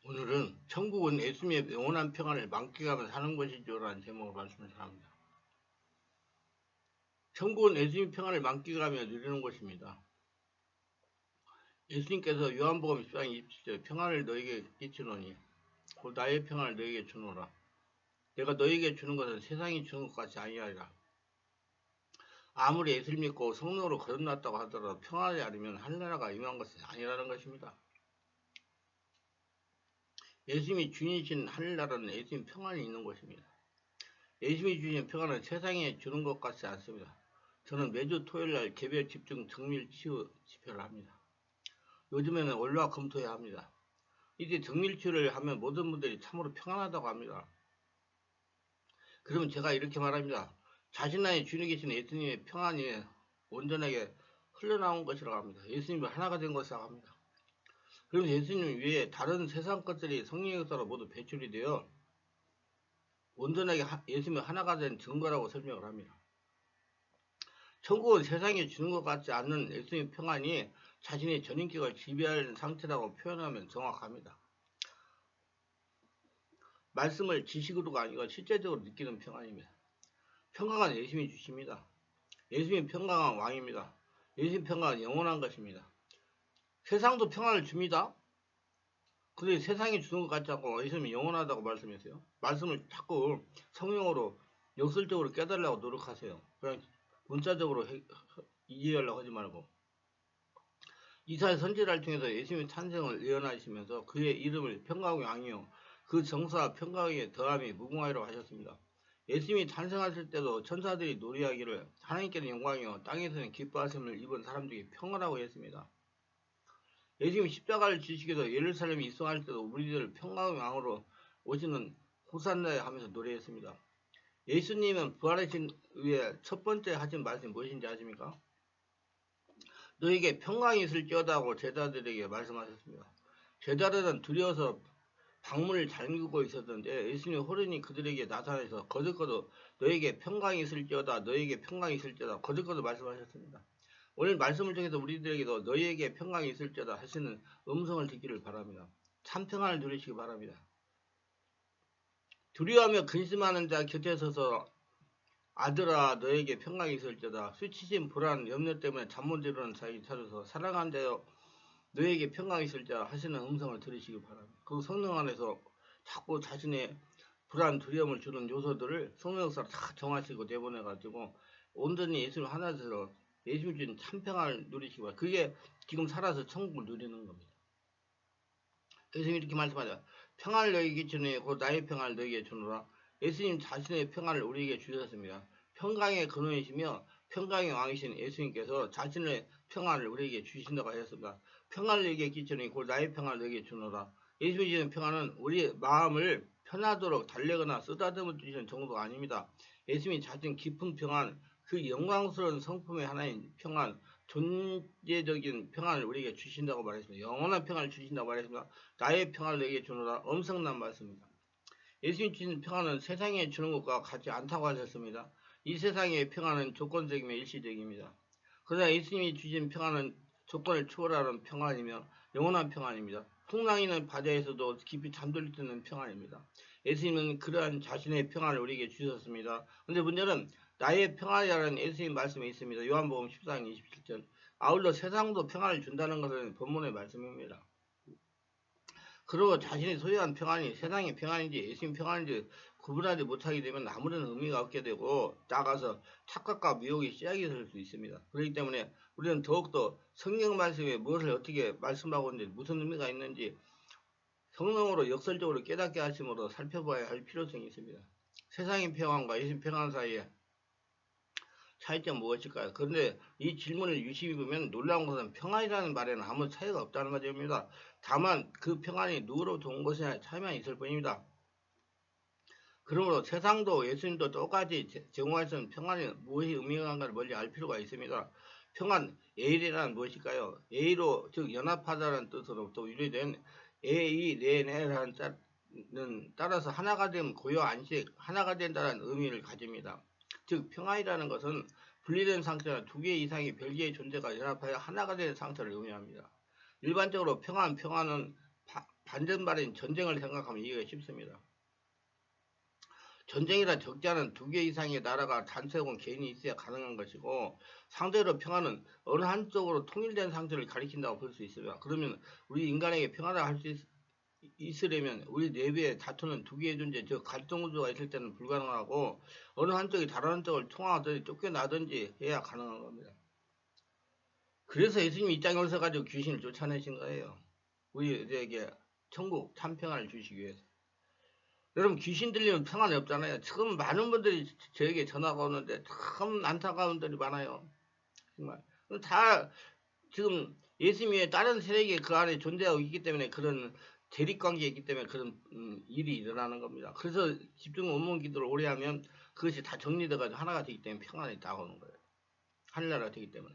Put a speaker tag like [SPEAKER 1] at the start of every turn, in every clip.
[SPEAKER 1] 오늘은 천국은 예수님의 영원한 평안을 만끽하며 사는 것이죠 라는 제목으로 말씀을 합니다. 천국은 예수님의 평안을 만끽하며 누리는 것입니다. 예수님께서 요한복음 14장 27절 평안을 너에게 끼치노니 곧 나의 평안을 너에게 주노라. 내가 너에게 주는 것은 세상이 주는 것 같이 아니하리라. 아무리 예수를 믿고 성령으로 거듭났다고 하더라도 평안하지 않으면 하늘나라가 임한 것이 아니라는 것입니다. 예수님이 주니신 하늘나라는 예수님 평안이 있는 것입니다. 예수님이 주신 평안은 세상에 주는 것 같지 않습니다. 저는 매주 토요일날 개별 집중 정밀 치유 집회를 합니다. 요즘에는 월화 금토에 합니다. 이제 정밀 치유를 하면 모든 분들이 참으로 평안하다고 합니다. 그러면 제가 이렇게 말합니다. 자신 안에 주인이 계신 예수님의 평안이 온전하게 흘러나온 것이라고 합니다. 예수님이 하나가 된 것이라고 합니다. 그러면 예수님 위에 다른 세상 것들이 성령의 역사로 모두 배출이 되어 온전하게 예수님이 하나가 된 증거라고 설명을 합니다. 천국은 세상에 주는 것 같지 않는 예수님의 평안이 자신의 전인격을 지배하는 상태라고 표현하면 정확합니다. 말씀을 지식으로가 아니고 실제적으로 느끼는 평안입니다. 평강은 예수님이 주십니다. 예수님의 평강은 왕입니다. 예수님의 평강은 영원한 것입니다. 세상도 평안을 줍니다. 근데 세상이 주는 것 같지 않고 예수님이 영원하다고 말씀하세요. 말씀을 자꾸 성령으로 역설적으로 깨달으려고 노력하세요. 그냥 문자적으로 이해하려고 하지 말고. 이사야 선지자를 통해서 예수님의 탄생을 예언하시면서 그의 이름을 평강의 왕이요 그 정사와 평강의 더함이 무궁하리라고 하셨습니다. 예수님이 탄생하실 때도 천사들이 노래하기를 하나님께는 영광이요 땅에서는 기뻐하심을 입은 사람 중에 평안하고 했습니다. 예수님이 십자가를 지시기도 예루살렘에 입성할 때도 우리들을 평강의 왕으로 오시는 호산나에 하면서 노래했습니다. 예수님은 부활하신 후에 첫 번째 하신 말씀이 무엇인지 아십니까? 너에게 평강이 있을지어다 하고 제자들에게 말씀하셨습니다. 제자들은 두려워서 방문을 잠그고 있었는데 예수님이 호련히 그들에게 나타나서 거듭거듭 너에게 평강이 있을지어다 너에게 평강이 있을지어다 거듭거듭 말씀하셨습니다. 오늘 말씀을 통해서 우리들에게도 너희에게 평강이 있을지어다 하시는 음성을 듣기를 바랍니다. 참 평안을 누리시기 바랍니다. 두려워하며 근심하는 자 곁에 서서 아들아 너에게 평강이 있을지어다 수치심 불안 염려 때문에 잠 못 이루는 자에게 찾아서 사랑하는 자여 너에게 평강이 있을지어다 하시는 음성을 들으시기 바랍니다. 그 성령 안에서 자꾸 자신의 불안 두려움을 주는 요소들을 성령 역사로 다 정하시고 내보내가지고 온전히 예수님 하나 되서 예수님 주신 참 평안을 누리시기 바랍니다. 그게 지금 살아서 천국을 누리는 겁니다. 예수님이 이렇게 말씀하죠. 평안을 너에게 주니 곧 나의 평안을 너에게 주노라. 예수님 자신의 평안을 우리에게 주셨습니다. 평강의 근원이시며 평강의 왕이신 예수님께서 자신의 평안을 우리에게 주신다고 하셨습니다. 평안을 너에게 끼치니 곧 나의 평안을 너에게 주노라. 예수님이 주시는 평안은 우리 마음을 편하도록 달래거나 쓰다듬어 주시는 정도가 아닙니다. 예수님이 자신 깊은 평안, 그 영광스러운 성품의 하나인 평안, 존재적인 평안을 우리에게 주신다고 말했습니다. 영원한 평안을 주신다고 말했습니다. 나의 평안을 너에게 주노라. 엄청난 말씀입니다. 예수님 주신 평안은 세상에 주는 것과 같지 않다고 하셨습니다. 이 세상의 평안은 조건적이며 일시적입니다. 그러나 예수님이 주신 평안은 조건을 초월하는 평안이며 영원한 평안입니다. 풍랑이는 바다에서도 깊이 잠들 수 있는 평안입니다. 예수님은 그러한 자신의 평안을 우리에게 주셨습니다. 그런데 문제는 나의 평안이라는 예수님 말씀이 있습니다. 요한복음 14장 27절. 아울러 세상도 평안을 준다는 것은 본문의 말씀입니다. 그리고 자신이 소유한 평안이 세상의 평안인지 예수님 평안인지 구분하지 못하게 되면 아무런 의미가 없게 되고 나아가서 착각과 미혹이 씨앗이 될 수 있습니다. 그렇기 때문에 우리는 더욱더 성경 말씀에 무엇을 어떻게 말씀하고 있는지 무슨 의미가 있는지 성령으로 역설적으로 깨닫게 하심으로 살펴봐야 할 필요성이 있습니다. 세상의 평안과 예수님 평안 사이에 차이점 무엇일까요? 그런데 이 질문을 유심히 보면 놀라운 것은 평안이라는 말에는 아무 차이가 없다는 말입니다. 다만 그 평안이 누구로부터 온 것이냐의 차이만 있을 뿐입니다. 그러므로 세상도 예수님도 똑같이 제공하시는 평안이 무엇이 의미가 한가를 멀리 알 필요가 있습니다. 평안, 에일이란 무엇일까요? 에이로 즉 연합하다라는 뜻으로부터 유래된 에이레네라는 따라서 하나가 된 고요 안식, 하나가 된다는 의미를 가집니다. 즉 평안이라는 것은 분리된 상태나 두 개 이상의 별개의 존재가 연합하여 하나가 된 상태를 의미합니다. 일반적으로 평안은 반전말인 전쟁을 생각하면 이해가 쉽습니다. 전쟁이라 적지 않은 2개 이상의 나라가 단체 혹은 개인이 있어야 가능한 것이고, 상대로 평화는 어느 한쪽으로 통일된 상태를 가리킨다고 볼 수 있습니다. 그러면 우리 인간에게 평화를 할 수 있으려면 우리 내부에 다투는 2개의 존재, 즉 갈등 구조가 있을 때는 불가능하고, 어느 한쪽이 다른 한쪽을 통하든지 쫓겨나든지 해야 가능한 겁니다. 그래서 예수님이 이 땅에 오셔가지고 귀신을 쫓아내신 거예요. 우리에게 천국 참평안을 주시기 위해서. 여러분, 귀신 들리면 평안이 없잖아요. 지금 많은 분들이 저에게 전화가 오는데 참 안타까운 분들이 많아요. 정말. 다 지금 예수님의 다른 세력이 그 안에 존재하고 있기 때문에, 그런 대립관계에 있기 때문에 그런 일이 일어나는 겁니다. 그래서 집중 원문 기도를 오래 하면 그것이 다 정리돼가지고 하나가 되기 때문에 평안이 다가오는 거예요. 하늘나라가 되기 때문에.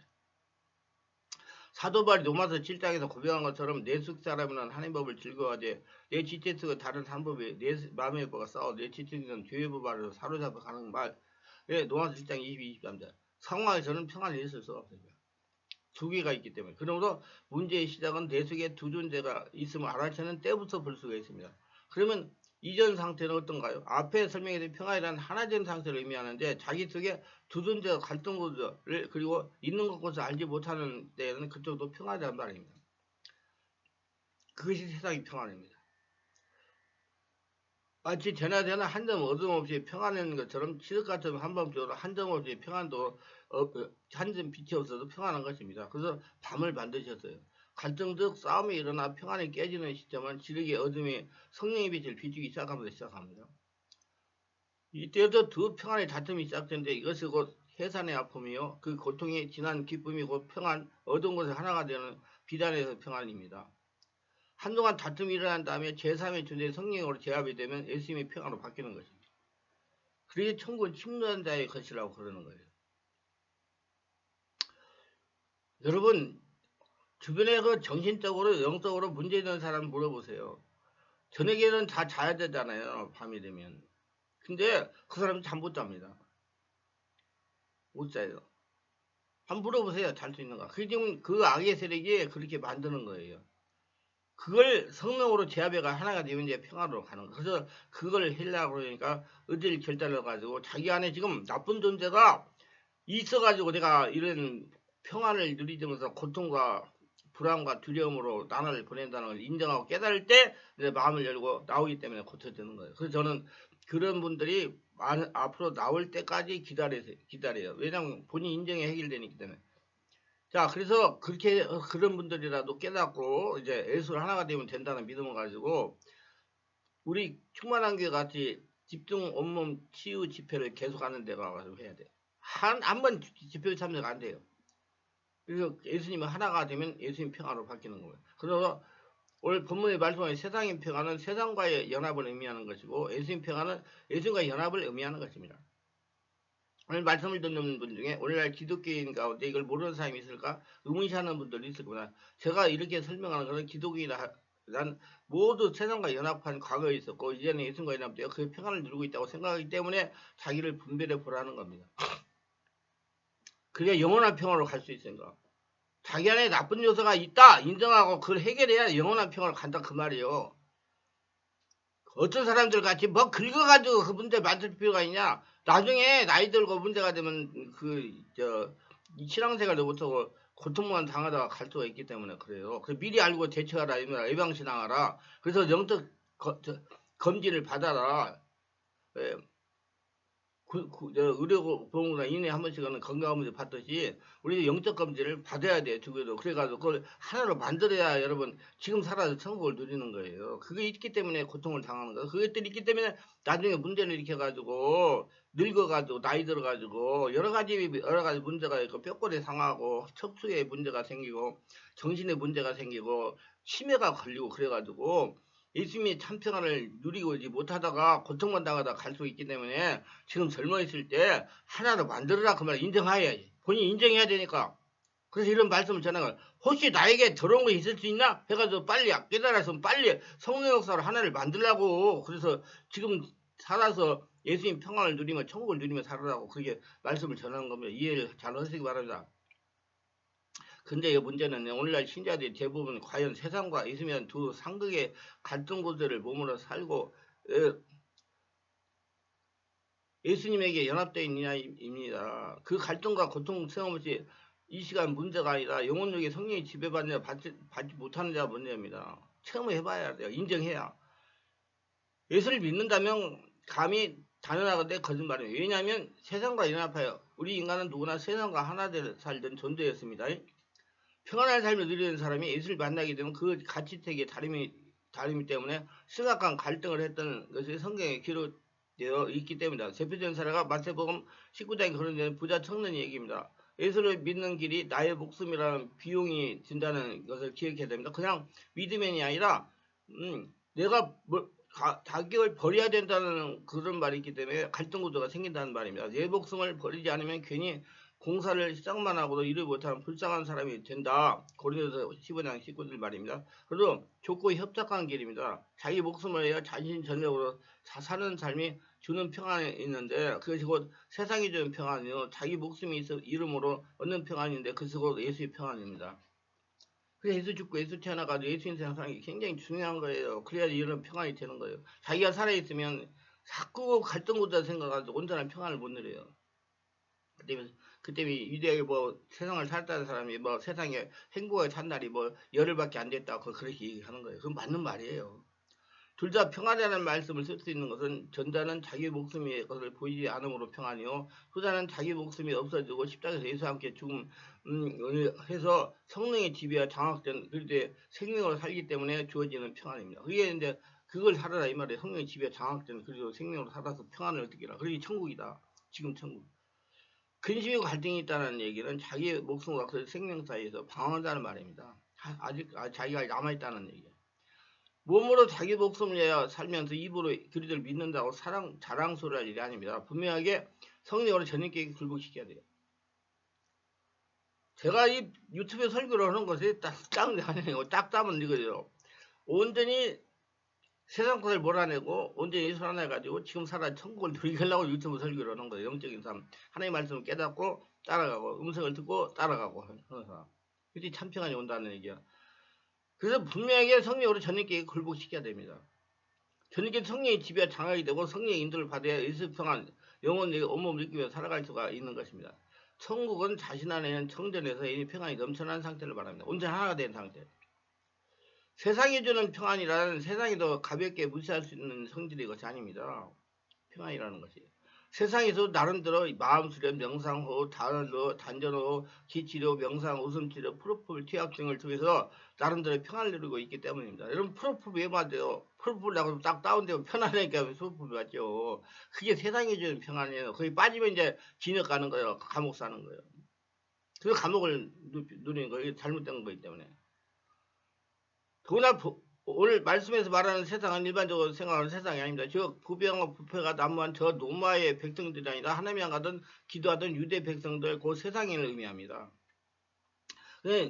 [SPEAKER 1] 사도 바울이 로마서 7장에서 고백한 것처럼 내 속 사람은 하나님 법을 즐거워하되 내 지체성은 다른 한 법에 내 마음의 법과 싸워 내 지체성은 죄의 법 아래로 사로잡아 가는 말. 예, 로마서 7장 22, 23절. 상황에서는 평안이 있을 수가 없습니다. 2개가 있기 때문에. 그러므로 문제의 시작은 내 속에 2 존재가 있음을 알아채는 때부터 볼 수가 있습니다. 그러면 이전 상태는 어떤가요? 앞에 설명해드린 평화이란 하나된 상태를 의미하는데, 자기 속에 2 존재가 갈등 구조를 그리고 있는 것을 알지 못하는 때에는 그쪽도 평화라는 말입니다. 그것이 세상의 평안입니다. 마치 되나 한 점 얻음 없이 평안한 것처럼 치석 같은 한밤중으로 한 점 없이 평안도 한 점 빛이 없어도 평안한 것입니다. 그래서 밤을 만드셨어요. 갈등적 싸움이 일어나 평안이 깨지는 시점은 지력의 어둠이 성령의 빛을 비추기 시작하면서 시작합니다. 이때도 두 평안의 다툼이 시작되는데, 이것이 곧 해산의 아픔이요 그 고통이 진한 기쁨이 곧 평안, 얻은 것을 하나가 되는 비단에서 평안입니다. 한동안 다툼이 일어난 다음에 제3의 존재의 성령으로 제압이 되면 예수님의 평안으로 바뀌는 것입니다. 그게 천국은 침노한 자의 것이라고 그러는 거예요. 여러분, 주변에 그 정신적으로 영적으로 문제 있는 사람 물어보세요. 저녁에는 다 자야 되잖아요, 밤이 되면. 근데 그 사람은 잠 못 잡니다. 못 자요. 한번 물어보세요. 잘 수 있는가. 그게 지금 그 악의 세력이 그렇게 만드는 거예요. 그걸 성령으로 제압해가 하나가 되면 이제 평화로 가는 거예요. 그래서 그걸 하려고 그러니까 의지를 결단해가지고 자기 안에 지금 나쁜 존재가 있어가지고 내가 이런 평안을 누리면서 고통과 불안과 두려움으로 나날을 보낸다는 걸 인정하고 깨달을 때 내 마음을 열고 나오기 때문에 고쳐지는 거예요. 그래서 저는 그런 분들이 앞으로 나올 때까지 기다려요. 왜냐하면 본인 인정이 해결되기 때문에. 자, 그래서 그렇게 그런 분들이라도 깨닫고 이제 예술 하나가 되면 된다는 믿음을 가지고 우리 충만한 교회 같이 집중 온몸 치유 집회를 계속하는 데가 가서 해야 돼. 한 번 집회 참석 안 돼요. 그래서 예수님이 하나가 되면 예수님 평화로 바뀌는 거예요. 그래서 오늘 본문의 말씀은 세상의 평화는 세상과의 연합을 의미하는 것이고, 예수님 평화는 예수님과의 연합을 의미하는 것입니다. 오늘 말씀을 듣는 분 중에 오늘날 기독교인 가운데 이걸 모르는 사람이 있을까 의문시하는 분들이 있을 겁니다. 제가 이렇게 설명하는 것은 기독교인이란 모두 세상과 연합한 과거에 있었고 이제는 예수님과 연합되어 그 평안을 누리고 있다고 생각하기 때문에 자기를 분별해 보라는 겁니다. 그게 영원한 평화로 갈 수 있으니까. 자기 안에 나쁜 요소가 있다 인정하고 그걸 해결해야 영원한 평화로 간다 그 말이에요. 어떤 사람들 같이 뭐 긁어가지고 그 문제 만들 필요가 있냐. 나중에 나이 들고 문제가 되면 이 신앙생활도 못하고 고통만 당하다가 갈 수가 있기 때문에 그래요. 그 미리 알고 대처하라, 예방신앙하라. 그래서 영적 검진을 받아라. 예. 의료보험이나 2년에 한 번씩 하는 건강검진 받듯이 우리 영적 검진을 받아야 돼요. 두개도. 그래가지고 그걸 하나로 만들어야 여러분 지금 살아서 천국을 누리는 거예요. 그게 있기 때문에 고통을 당하는 거예요. 그것들이 있기 때문에 나중에 문제를 일으켜가지고 늙어가지고 나이 들어가지고 여러 가지 문제가 있고 뼈골이 상하고 척추에 문제가 생기고 정신에 문제가 생기고 치매가 걸리고 그래가지고 예수님이 참평안을 누리고 못하다가 고통만 당하다가 갈 수 있기 때문에 지금 젊어 있을 때 하나로 만들어라 그 말 인정해야지. 본인이 인정해야 되니까. 그래서 이런 말씀을 전하는 거예요. 혹시 나에게 더러운 거 있을 수 있나? 해가지고 빨리 깨달아서 빨리 성령 역사로 하나를 만들라고. 그래서 지금 살아서 예수님 평안을 누리며 천국을 누리며 살으라고 그렇게 말씀을 전하는 겁니다. 이해를 잘 하시기 바랍니다. 근데 이 문제는 오늘날 신자들이 대부분 과연 세상과 있으면 두 상극의 갈등 구조를 몸으로 살고 예수님에게 연합되어 있느냐입니다. 그 갈등과 고통 세움없이 이 시간 문제가 아니라 영혼력의 성령이 지배받느냐 받지 못하느냐가 문제입니다. 체험을 해봐야 돼요. 인정해야. 예수를 믿는다면 감히 당연하건대 거짓말이에요. 왜냐하면 세상과 연합하여 우리 인간은 누구나 세상과 하나 되어 살던 존재였습니다. 평안한 삶을 누리는 사람이 예수를 만나게 되면 그 가치택의 다름이 때문에 심각한 갈등을 했던 것이 성경에 기록되어 있기 때문이다. 대표적인 사례가 마태복음 19장에 거론되는 부자 청년의 얘기입니다. 예수를 믿는 길이 나의 목숨이라는 비용이 든다는 것을 기억해야 됩니다. 그냥 믿으면이 아니라 내가 자격을 버려야 된다는 그런 말이 있기 때문에 갈등 구조가 생긴다는 말입니다. 내 목숨을 버리지 않으면 괜히 공사를 시작만 하고도 일을 못하는 불쌍한 사람이 된다. 고린도서 15장 19절 말입니다. 그래도 좁고 협착한 길입니다. 자기 목숨을 위해 자신 전력으로 사는 삶이 주는 평안이 있는데 그것이 곧 세상이 주는 평안이요 자기 목숨이 있어 이름으로 얻는 평안인데 그것이 곧 예수의 평안입니다. 그래서 예수 죽고 예수 태어나가지고 예수 인생 사는 게 굉장히 중요한 거예요. 그래야 이런 평안이 되는 거예요. 자기가 살아있으면 자꾸 갈등 구조를 생각하고 온전한 평안을 못 누려요. 그때문에 유대하게 세상을 살았다는 사람이 세상에 행복하게 산 날이 열흘밖에 안 됐다고 그렇게 얘기하는 거예요. 그건 맞는 말이에요. 둘 다 평안이라는 말씀을 쓸 수 있는 것은 전자는 자기 목숨이 것을 보이지 않음으로 평안이요 후자는 자기 목숨이 없어지고 십자가에서 예수와 함께 죽음 해서 성령의 지배와 장악된 그때 생명으로 살기 때문에 주어지는 평안입니다. 그게 이제 그걸 살아라 이 말이에요. 성령의 지배와 장악된 그리고 생명으로 살아서 평안을 얻기라. 그게 천국이다. 지금 천국. 근심이고 갈등이 있다는 얘기는 자기 목숨과 그 생명 사이에서 방황한다는 말입니다. 아직 자기가 남아있다는 얘기예요. 몸으로 자기 목숨을 위하여 살면서 입으로 그리스도를 믿는다고 자랑소리할 일이 아닙니다. 분명하게 성령으로 전인격에 굴복시켜야 돼요. 제가 이 유튜브에 설교를 하는 것이 딱 따면 이거예요. 온전히 세상 것을 몰아내고 온전히 예수 하나 해가지고 지금 살아 천국을 누리게 하려고 유튜브 설교를 하는 거예요. 영적인 삶. 하나님의 말씀을 깨닫고 따라가고 음성을 듣고 따라가고 하는 사람. 그게 참 평안이 온다는 얘기야. 그래서 분명하게 성령으로 전인격에 굴복시켜야 됩니다. 전인격 성령의 지배와 장악이 되고 성령의 인도를 받아야 예수 평안, 영혼의 온몸을 느끼며 살아갈 수가 있는 것입니다. 천국은 자신 안에는 청전해서 이미 평안이 넘쳐난 상태를 말합니다. 온전히 하나가 된 상태. 세상이 주는 평안이라는 세상에도 가볍게 무시할 수 있는 성질의 것이 아닙니다. 평안이라는 것이. 세상에서 나름대로 마음수련, 명상호, 단전호, 기치료, 명상, 웃음치료, 프로폴, 투약 등을 통해서 나름대로 평안을 누리고 있기 때문입니다. 여러분 프로폴 왜 맞아요? 프로폴이라고 딱 다운되면 편안하니까 프로폴 맞죠. 그게 세상이 주는 평안이에요. 거기 빠지면 이제 진역 가는 거예요. 감옥 사는 거예요. 그래서 감옥을 누리는 거예요. 이게 잘못된 거기 때문에. 더구나 오늘 말씀에서 말하는 세상은 일반적으로 생각하는 세상이 아닙니다. 저 부병과 부패가 난무한 저 노마의 백성들이 아니라 하나님 향하던 기도하던 유대 백성들 그 세상을 의미합니다.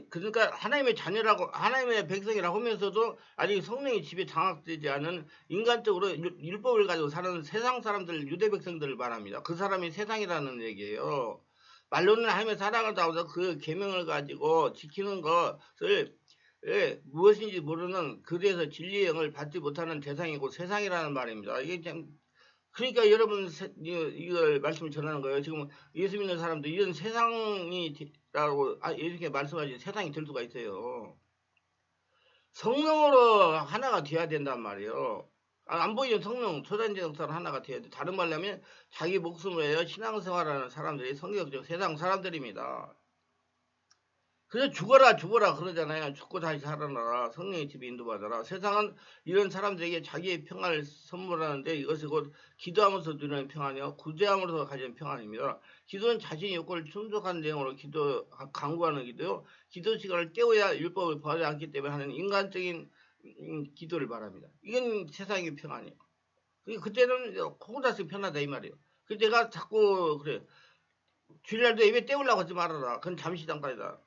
[SPEAKER 1] 그러니까 하나님의 자녀라고 하나님의 백성이라고 하면서도 아직 성령의 지배 장악되지 않은 인간적으로 율법을 가지고 사는 세상 사람들 유대 백성들을 말합니다. 그 사람이 세상이라는 얘기예요. 말로는 하나님의 사랑을 다하면서 그 계명을 가지고 지키는 것을 무엇인지 모르는 그래서 진리의 영을 받지 못하는 대상이고 세상이라는 말입니다. 이게 참 그러니까 여러분 이걸 말씀을 전하는 거예요. 지금 예수 믿는 사람들 이런 세상이라고 이렇게 말씀하신 세상이 될 수가 있어요. 성령으로 하나가 돼야 된단 말이에요. 안 보이는 성령 초단지 역사로 하나가 돼야 돼. 다른 말로 하면 자기 목숨을 위해 신앙생활하는 사람들이 성경적 세상 사람들입니다. 그래서 죽어라 그러잖아요. 죽고 다시 살아나라. 성령의 집에 인도받아라. 세상은 이런 사람들에게 자기의 평안을 선물하는데 이것이 곧 기도하면서 누리는 평안이요. 구제함으로서 가지는 평안입니다. 기도는 자신의 욕구를 충족한 내용으로 강구하는 기도요. 기도 시간을 때워야 율법을 버리지 않기 때문에 하는 인간적인 기도를 말합니다. 이건 세상의 평안이에요. 그때는 혼자서 편하다 이 말이에요. 그래서 내가 자꾸 그래. 주일날도 예배 때우려고 하지 말아라. 그건 잠시 잠깐이다.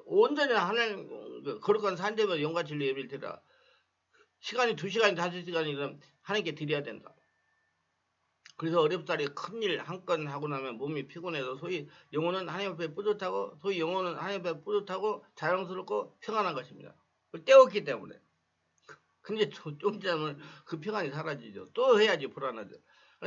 [SPEAKER 1] 온전히 하나님 거룩한 산재면 영과 진리 예배를 드려라. 시간이 2시간이 5시간이면 하나님께 드려야 된다. 그래서 어렵사리 큰일 한 건 하고 나면 몸이 피곤해서 소위 영혼은 하나님 앞에 뿌듯하고 소위 영혼은 하나님 앞에 뿌듯하고 자랑스럽고 평안한 것입니다. 그걸 떼었기 때문에. 근데 좀 지나면 그 평안이 사라지죠. 또 해야지 불안하죠.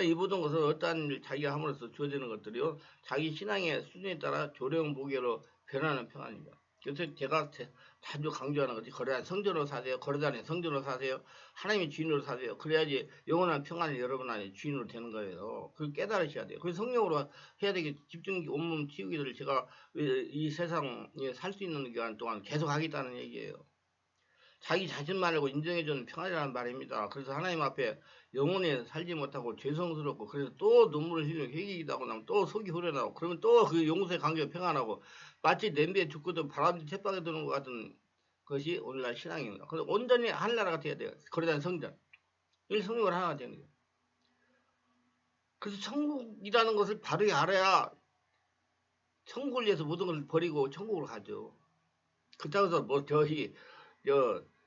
[SPEAKER 1] 이 모든 것은 어떠한 일 자기가 함으로써 주어지는 것들이요. 자기 신앙의 수준에 따라 조령무게로 변하는 평안입니다. 그래서 제가 자주 강조하는 것이 거래한 성전으로 사세요. 거래단의 성전으로 사세요. 하나님의 주인으로 사세요. 그래야지 영원한 평안이 여러분 안에 주인으로 되는 거예요. 그걸 깨달으셔야 돼요. 그래서 성령으로 해야 되게 집중 온몸 치우기를 제가 이 세상에 살 수 있는 기간 동안 계속 하겠다는 얘기예요. 자기 자신만 알고 인정해주는 평안이라는 말입니다. 그래서 하나님 앞에 영원히 살지 못하고 죄송스럽고 그래서 또 눈물을 흘리고 회개기도 하고 나면 또 속이 후련하고 그러면 또 그 용서의 관계가 평안하고 마치 냄비에 죽고도 바람이 쳇박에 드는 것 같은 것이 오늘날 신앙입니다. 그래서 온전히 하늘나라가 돼야 돼요. 거래단 성전. 이 성령을 하나가 되는 거예요. 그래서 천국이라는 것을 바르게 알아야 천국을 위해서 모든 것을 버리고 천국으로 가죠. 그렇다고 해서 뭐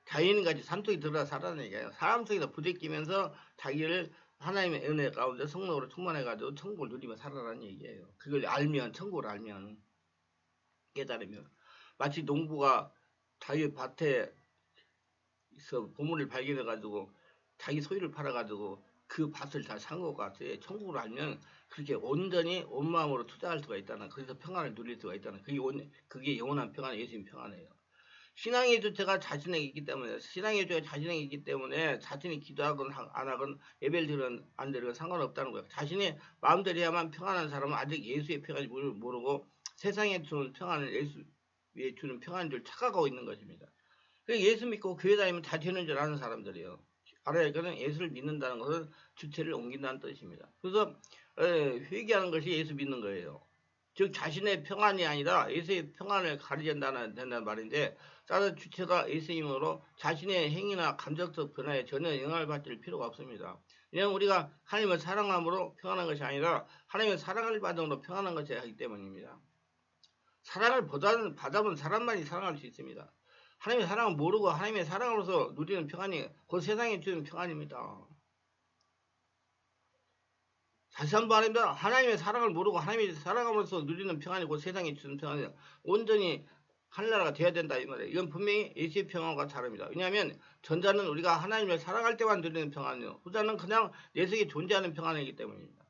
[SPEAKER 1] 자연인같이 산속에 들어가 살아는 얘기예요. 사람 속에다 부대끼면서 자기를 하나님의 은혜 가운데 성령으로 충만해가지고 천국을 누리며 살아라는 얘기예요. 그걸 알면, 천국을 알면, 깨달으면. 마치 농부가 자기 밭에서 보물을 발견해가지고 자기 소유를 팔아가지고 그 밭을 다 산 것 같아요. 천국을 알면 그렇게 온전히 온 마음으로 투자할 수가 있다는, 그래서 평안을 누릴 수가 있다는, 그게 영원한 평안, 예수님 평안이에요. 신앙의 주체가 자신에게 있기 때문에, 신앙의 주체가 자신에게 있기 때문에 자신이 기도하건 안 하건 예배를 드리건 안 드리건 상관없다는 거예요. 자신이 마음대로 해야만 평안한 사람은 아직 예수의 평안을 모르고 세상에 주는 평안을 예수에 주는 평안인 줄 착각하고 있는 것입니다. 예수 믿고 교회 다니면 다 되는 줄 아는 사람들이에요. 알아야 할 것은 예수를 믿는다는 것은 주체를 옮긴다는 뜻입니다. 그래서 회개하는 것이 예수 믿는 거예요. 즉 자신의 평안이 아니라 예수의 평안을 가리진다는 말인데, 따라서 주체가 예수님으로 자신의 행위나 감정적 변화에 전혀 영향을 받을 필요가 없습니다. 왜냐하면 우리가 하나님을 사랑함으로 평안한 것이 아니라 하나님의 사랑을 받음으로 평안한 것이 하기 때문입니다. 사랑을 받아본 사람만이 사랑할 수 있습니다. 하나님의 사랑을 모르고 하나님의 사랑으로서 누리는 평안이 그 세상에 주는 평안입니다. 다시 한번 말합니다. 하나님의 사랑을 모르고 하나님의 사랑함으로써 누리는 평안이 그 세상에 주는 평안이에요. 온전히 하늘나라가 돼야 된다 이 말이에요. 이건 분명히 예수의 평안과 다릅니다. 왜냐하면 전자는 우리가 하나님을 사랑할 때만 누리는 평안이에요. 후자는 그냥 내 속에 존재하는 평안이기 때문입니다.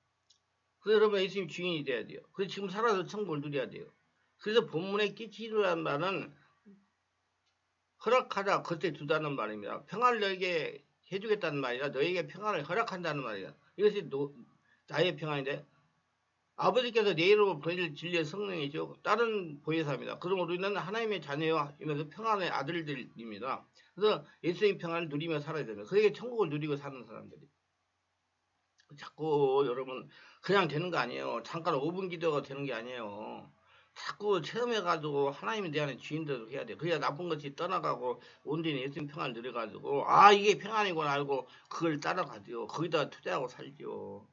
[SPEAKER 1] 그래서 여러분 예수님 주인이 돼야 돼요. 그래서 지금 살아서 천국을 누려야 돼요. 그래서 본문에 끼치라는 말은 허락하자 겉에 두다는 말입니다. 평안을 너에게 해주겠다는 말이라 너에게 평안을 허락한다는 말이야. 이것이 나의 평안인데, 아버지께서 내 이름으로 보내줄 진리의 성령이죠. 다른 보혜사입니다. 그럼 우리는 하나님의 자녀와 이면서 평안의 아들들입니다. 그래서 예수의 평안을 누리며 살아야 됩니다. 그에게 천국을 누리고 사는 사람들이. 자꾸 여러분 그냥 되는 거 아니에요. 잠깐 5분 기도가 되는 게 아니에요. 자꾸 체험해가지고 하나님이 내 안에 주인대로 해야 돼. 그래야 나쁜 것이 떠나가고 온전히 예수님 평안을 누려가지고 이게 평안이구나 알고 그걸 따라가죠. 거기다 투자하고 살죠.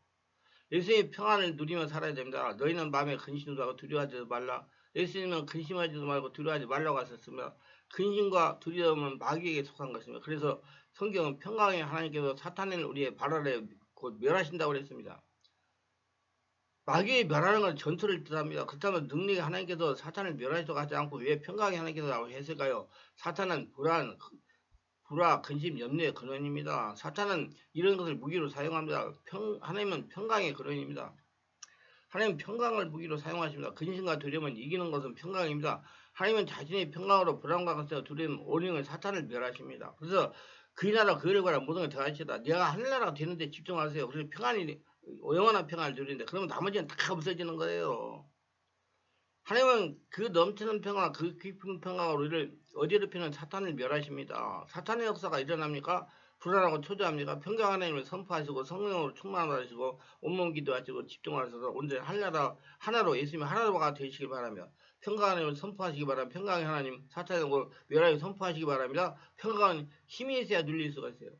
[SPEAKER 1] 예수님의 평안을 누리며 살아야 됩니다. 너희는 마음에 근심도 하고 두려워하지 말라. 예수님은 근심하지도 말고 두려워하지 말라고 하셨으며, 근심과 두려움은 마귀에게 속한 것입니다. 그래서 성경은 평강의 하나님께서 사탄을 우리의 발 아래 곧 멸하신다고 그랬습니다. 마귀의 멸하는 건 전투를 뜻합니다. 그렇다면 능력의 하나님께서 사탄을 멸하시도록 하지 않고 왜 평강의 하나님께서 했을까요? 사탄은 불화, 근심, 염려의 근원입니다. 사탄은 이런 것을 무기로 사용합니다. 하나님은 평강의 근원입니다. 하나님은 평강을 무기로 사용하십니다. 근심과 두려움은 이기는 것은 평강입니다. 하나님은 자신의 평강으로 불안과 근심과 두려움, 오능을 사탄을 멸하십니다. 그래서 그의 나라 그를 관한 모든 걸 더하시다. 내가 하늘나라가 되는데 집중하세요. 그래서 영원한 평안을 누리는데 그러면 나머지는 다 없어지는 거예요. 하나님은 그 넘치는 평화, 그 깊은 평화가 우리를 어지럽히는 사탄을 멸하십니다. 사탄의 역사가 일어납니까? 불안하고 초조합니까? 평강 하나님을 선포하시고 성령으로 충만하시고 온몸 기도하시고 집중하셔서 온전히 하나로 예수님이 하나로가 되시길 바라며, 평강 하나님을 선포하시기 바랍니다. 평강의 하나님 사탄의 멸하여 선포하시기 바랍니다. 평강은 힘이 있어야 눌릴 수가 있어요.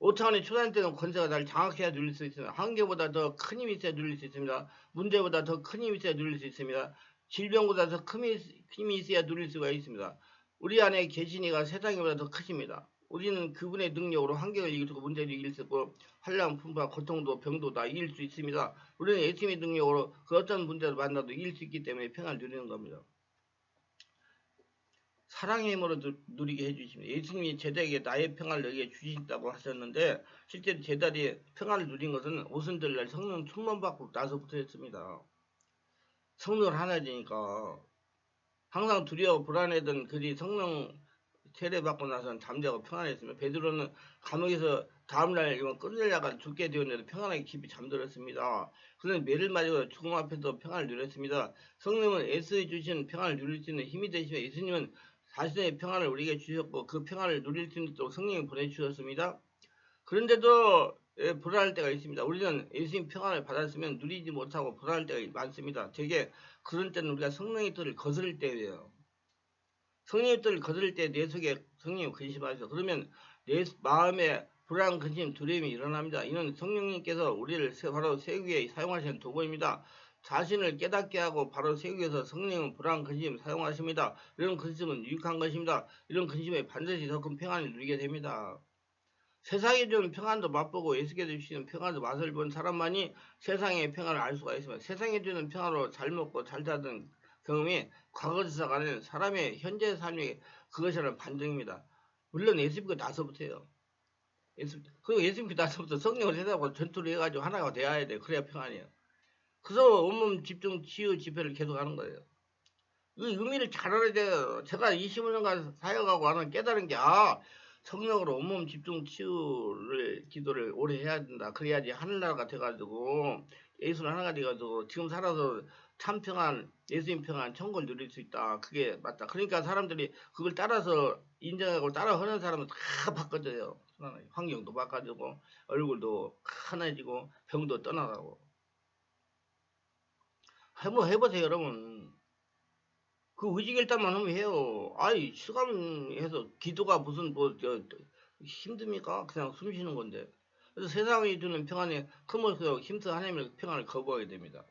[SPEAKER 1] 5차원의 초단되는 권세가 날 장악해야 누릴 수 있습니다. 한계보다 더 큰 힘이 있어야 누릴 수 있습니다. 문제보다 더 큰 힘이 있어야 누릴 수 있습니다. 질병보다 더 큰 힘이 있어야 누릴 수가 있습니다. 우리 안에 계신 이가 세상보다 더 크십니다. 우리는 그분의 능력으로 환경을 이기고 문제를 이길 수 있고 환란, 풍파, 고통도 병도 다 이길 수 있습니다. 우리는 예수님의 능력으로 그 어떤 문제를 만나도 이길 수 있기 때문에 평안을 누리는 겁니다. 사랑의 힘으로 누리게 해주십니다. 예수님이 제자에게 나의 평안을 너에게 주신다고 하셨는데 실제로 제자들이 평안을 누린 것은 오순절날 성령 충만받고 나서부터였습니다. 성령을 하나 되니까 항상 두려워 불안했던 그들이 성령 세례받고 나서는 잠자고 평안했습니다. 베드로는 감옥에서 다음날 끌려다가 죽게 되었는데 평안하게 깊이 잠들었습니다. 그는 매를 맞고 죽음 앞에서 평안을 누렸습니다. 성령은 예수에 주신 평안을 누릴 수 있는 힘이 되시며 예수님은 자신의 평안을 우리에게 주셨고 그 평안을 누릴 수 있도록 성령이 보내주셨습니다. 그런데도 불안할 때가 있습니다. 우리는 예수님 평안을 받았으면 누리지 못하고 불안할 때가 많습니다. 되게 그런 때는 우리가 성령의 뜻을 거스를 때예요. 성령의 뜻을 거스를 때 내 속에 성령이 근심하셔. 그러면 내 마음에 불안, 근심, 두려움이 일어납니다. 이는 성령님께서 우리를 바로 세우기 위해 사용하시는 도구입니다. 자신을 깨닫게 하고 바로 세우기 위해서 성령은 불안, 근심 사용하십니다. 이런 근심은 유익한 것입니다. 이런 근심에 반드시 더 큰 평안을 누리게 됩니다. 세상에 주는 평안도 맛보고 예수께서 주시는 평안도 맛을 본 사람만이 세상의 평안을 알 수가 있습니다. 세상에 주는 평안으로 잘 먹고 잘 자던 경험이 과거에서 가는 사람의 현재 삶이 그것이라는 반증입니다. 물론 예수 믿고 나서부터요. 그리고 예수 믿고 나서부터 성령을 세다고 전투를 해가지고 하나가 되어야 돼요. 그래야 평안이에요. 그래서 온몸 집중 치유 집회를 계속 하는 거예요. 이 의미를 잘 알아야 돼요. 제가 25년간 사역하고 하는 깨달은 게 성령으로 온몸 집중 치유를 기도를 오래 해야 된다. 그래야지 하늘나라가 돼가지고 예수는 하나가 돼가지고 지금 살아서 참 평안, 예수님 평안, 천국을 누릴 수 있다. 그게 맞다. 그러니까 사람들이 그걸 따라서 인정하고 따라 하는 사람은 다 바꿔져요. 환경도 바꿔지고 얼굴도 환해지고 병도 떠나가고. 한번 해보세요, 여러분. 그 의지결단만 하면 해요. 아이, 실감해서 기도가 무슨 힘듭니까? 그냥 숨 쉬는 건데. 그래서 세상이 주는 평안에 크면서 힘써 하나님의 평안을 거부하게 됩니다.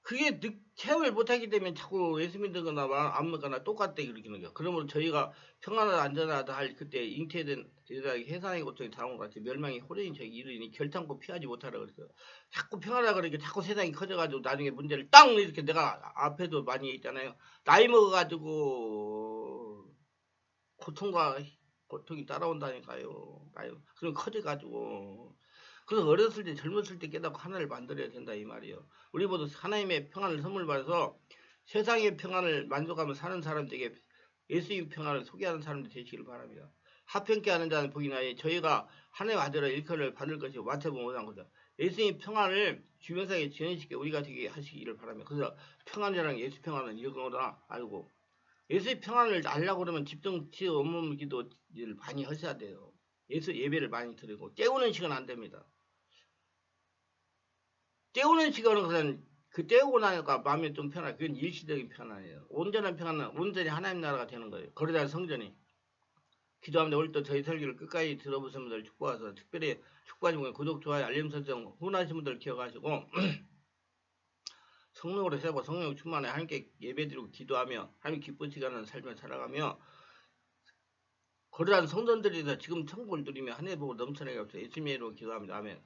[SPEAKER 1] 그게 체험을 못하기 때문에 자꾸 예수 믿거나 안 믿거나 똑같다 이러는 거예요. 그러므로 저희가 평안하다 안전하다 할 그때 잉태된 해산의 고통이 당한 것 같이 멸망이 호련히 저기 이르니 결탄코 피하지 못하라 그랬어요. 자꾸 평안하다 그러니까 자꾸 세상이 커져가지고 나중에 문제를 땅 이렇게 내가 앞에도 많이 있잖아요. 나이 먹어가지고 고통이 따라온다니까요. 그럼 커져가지고 그래서 어렸을 때 젊었을 때 깨닫고 하나를 만들어야 된다 이 말이에요. 우리 모두 하나님의 평안을 선물 받아서 세상의 평안을 만족하며 사는 사람들에게 예수님 평안을 소개하는 사람들 되시길 바랍니다. 합평케 하는 자는 복이 나니 저희가 하나님의 아들을 일컬을 받을 것이고 마태복음 5장 거죠. 예수님 평안을 주변사에게 지연시켜 우리가 되게 하시기를 바랍니다. 그래서 평안이라는 예수 평안은 이거구나 알고 예수의 평안을 알려고 그러면 집중 치유 온몸 기도를 많이 하셔야 돼요. 예수 예배를 많이 드리고 때우는 시간 안 됩니다. 때우는 시간은 그냥 그 때우고 나니까 마음이 좀 편하고 그건 일시적인 평안이에요. 온전한 평안은 온전히 하나님 나라가 되는 거예요. 거기다 성전이 기도합니다. 오늘도 저희 설교를 끝까지 들어보신 분들 축복하셔서 특별히 축복하신 분들 구독, 좋아요, 알림 설정 후원하신 분들 기억하시고 성령으로 세고 성령 충만해 하나님께 예배드리고 기도하며 하나님 기쁘시게 하는 삶을 살아가며 거룩한 성전들에서 지금 천국을 누리며 한 해 보고 넘쳐나게 없어 예수님의 이름으로 기도합니다. 아멘.